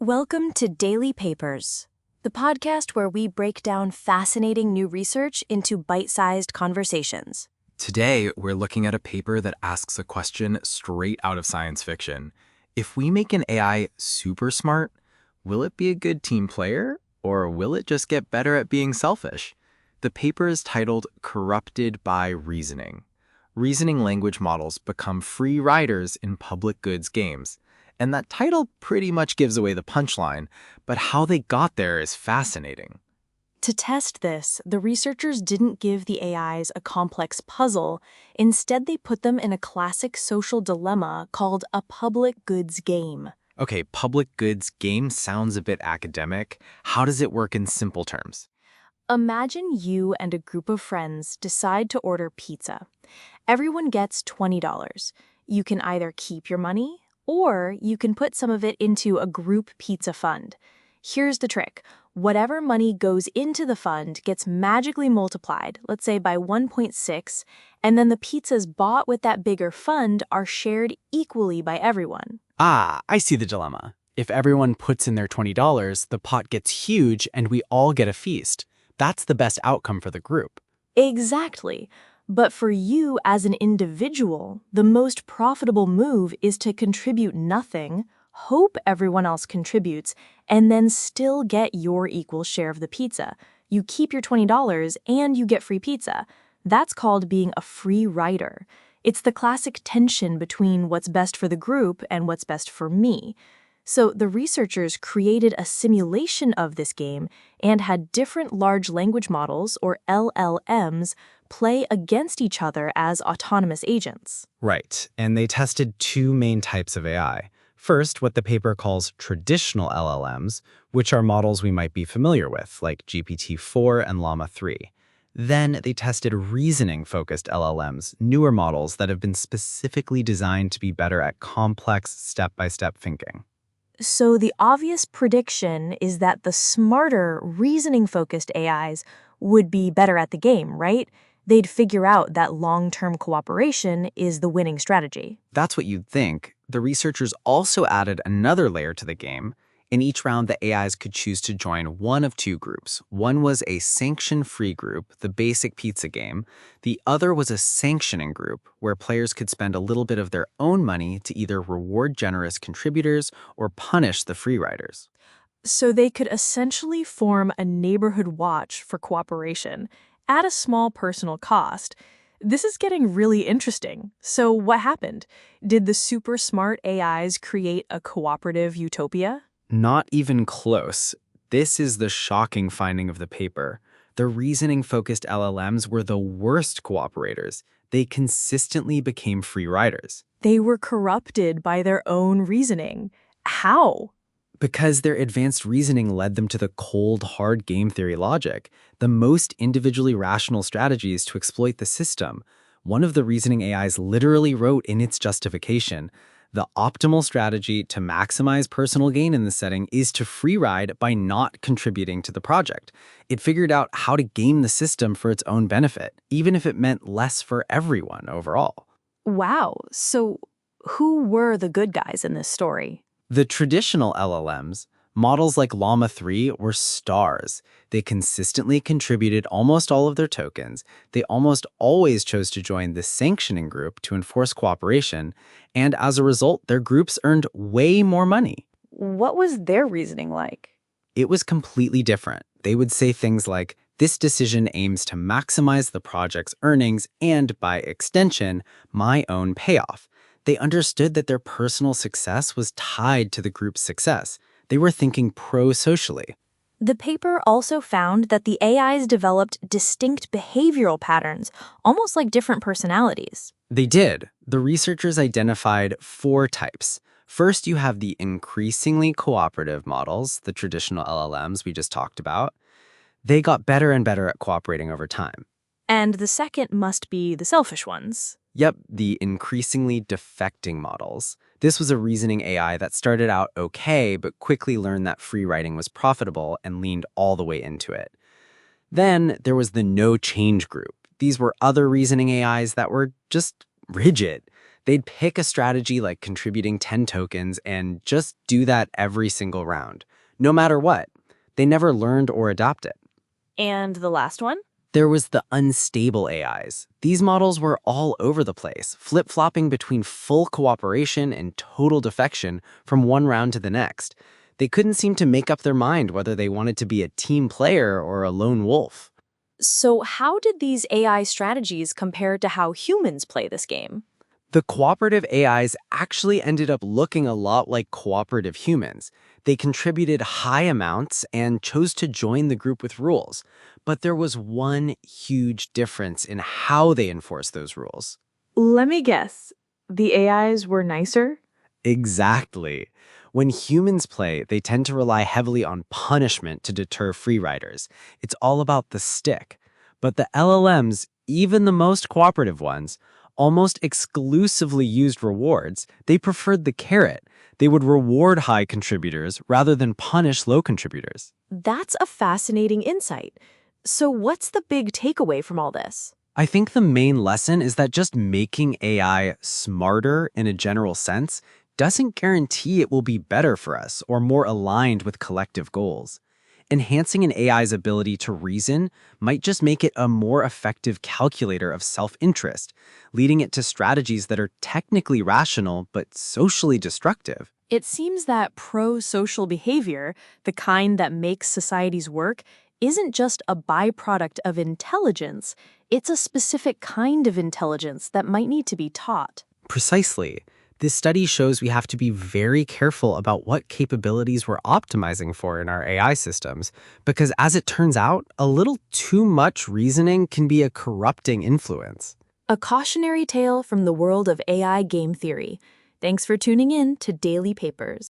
Welcome to Daily Papers, the podcast where we break down fascinating new research into bite-sized conversations. Today, we're looking at a paper that asks a question straight out of science fiction. If we make an AI super smart, will it be a good team player, or will it just get better at being selfish? The paper is titled Corrupted by Reasoning. Reasoning language models become free riders in public goods games. And that title pretty much gives away the punchline, but how they got there is fascinating. To test this, the researchers didn't give the AIs a complex puzzle. Instead, they put them in a classic social dilemma called a public goods game. Okay, public goods game sounds a bit academic. How does it work in simple terms? Imagine you and a group of friends decide to order pizza. Everyone gets $20. You can either keep your money, or you can put some of it into a group pizza fund. Here's the trick. Whatever money goes into the fund gets magically multiplied, let's say by 1.6, and then the pizzas bought with that bigger fund are shared equally by everyone. Ah, I see the dilemma. If everyone puts in their $20, the pot gets huge and we all get a feast. That's the best outcome for the group. Exactly. But for you as an individual, the most profitable move is to contribute nothing, hope everyone else contributes, and then still get your equal share of the pizza. You keep your $20 and you get free pizza. That's called being a free rider. It's the classic tension between what's best for the group and what's best for me. So the researchers created a simulation of this game and had different large language models, or LLMs, play against each other as autonomous agents. Right, and they tested two main types of AI. First, what the paper calls traditional LLMs, which are models we might be familiar with, like GPT-4 and Llama 3. Then they tested reasoning-focused LLMs, newer models that have been specifically designed to be better at complex step-by-step thinking. So the obvious prediction is that the smarter, reasoning-focused AIs would be better at the game, right? They'd figure out that long-term cooperation is the winning strategy. That's what you'd think. The researchers also added another layer to the game. In each round, the AIs could choose to join one of two groups. One was a sanction-free group, the basic pizza game. The other was a sanctioning group, where players could spend a little bit of their own money to either reward generous contributors or punish the free riders. So they could essentially form a neighborhood watch for cooperation at a small personal cost. This is getting really interesting. So what happened? Did the super smart AIs create a cooperative utopia? Not even close. This is the shocking finding of the paper. The reasoning-focused LLMs were the worst cooperators. They consistently became free riders. They were corrupted by their own reasoning. How? Because their advanced reasoning led them to the cold, hard game theory logic, the most individually rational strategies to exploit the system. One of the reasoning AIs literally wrote in its justification, "The optimal strategy to maximize personal gain in this setting is to free ride by not contributing to the project." It figured out how to game the system for its own benefit, even if it meant less for everyone overall. Wow. So who were the good guys in this story? The traditional LLMs, models like Llama 3, were stars. They consistently contributed almost all of their tokens. They almost always chose to join the sanctioning group to enforce cooperation, and as a result, their groups earned way more money. What was their reasoning like? It was completely different. They would say things like, "This decision aims to maximize the project's earnings and, by extension, my own payoff." They understood that their personal success was tied to the group's success. They were thinking pro-socially. The paper also found that the AIs developed distinct behavioral patterns, almost like different personalities. They did. The researchers identified 4 types. First, you have the increasingly cooperative models, the traditional LLMs we just talked about. They got better and better at cooperating over time. And the second must be the selfish ones. Yep, the increasingly defecting models. This was a reasoning AI that started out okay, but quickly learned that free riding was profitable and leaned all the way into it. Then there was the no change group. These were other reasoning AIs that were just rigid. They'd pick a strategy like contributing 10 tokens and just do that every single round, no matter what. They never learned or adopted. And the last one? There was the unstable AIs. These models were all over the place, flip-flopping between full cooperation and total defection from one round to the next. They couldn't seem to make up their mind whether they wanted to be a team player or a lone wolf. So how did these AI strategies compare to how humans play this game? The cooperative AIs actually ended up looking a lot like cooperative humans. They contributed high amounts and chose to join the group with rules. But there was one huge difference in how they enforced those rules. Let me guess. The AIs were nicer? Exactly. When humans play, they tend to rely heavily on punishment to deter free riders. It's all about the stick. But the LLMs, even the most cooperative ones, almost exclusively used rewards. They preferred the carrot. They would reward high contributors rather than punish low contributors. That's a fascinating insight. So what's the big takeaway from all this? I think the main lesson is that just making AI smarter in a general sense doesn't guarantee it will be better for us or more aligned with collective goals. Enhancing an AI's ability to reason might just make it a more effective calculator of self-interest, leading it to strategies that are technically rational but socially destructive. It seems that pro-social behavior, the kind that makes societies work, isn't just a byproduct of intelligence. It's a specific kind of intelligence that might need to be taught. Precisely. This study shows we have to be very careful about what capabilities we're optimizing for in our AI systems, because as it turns out, a little too much reasoning can be a corrupting influence. A cautionary tale from the world of AI game theory. Thanks for tuning in to Daily Papers.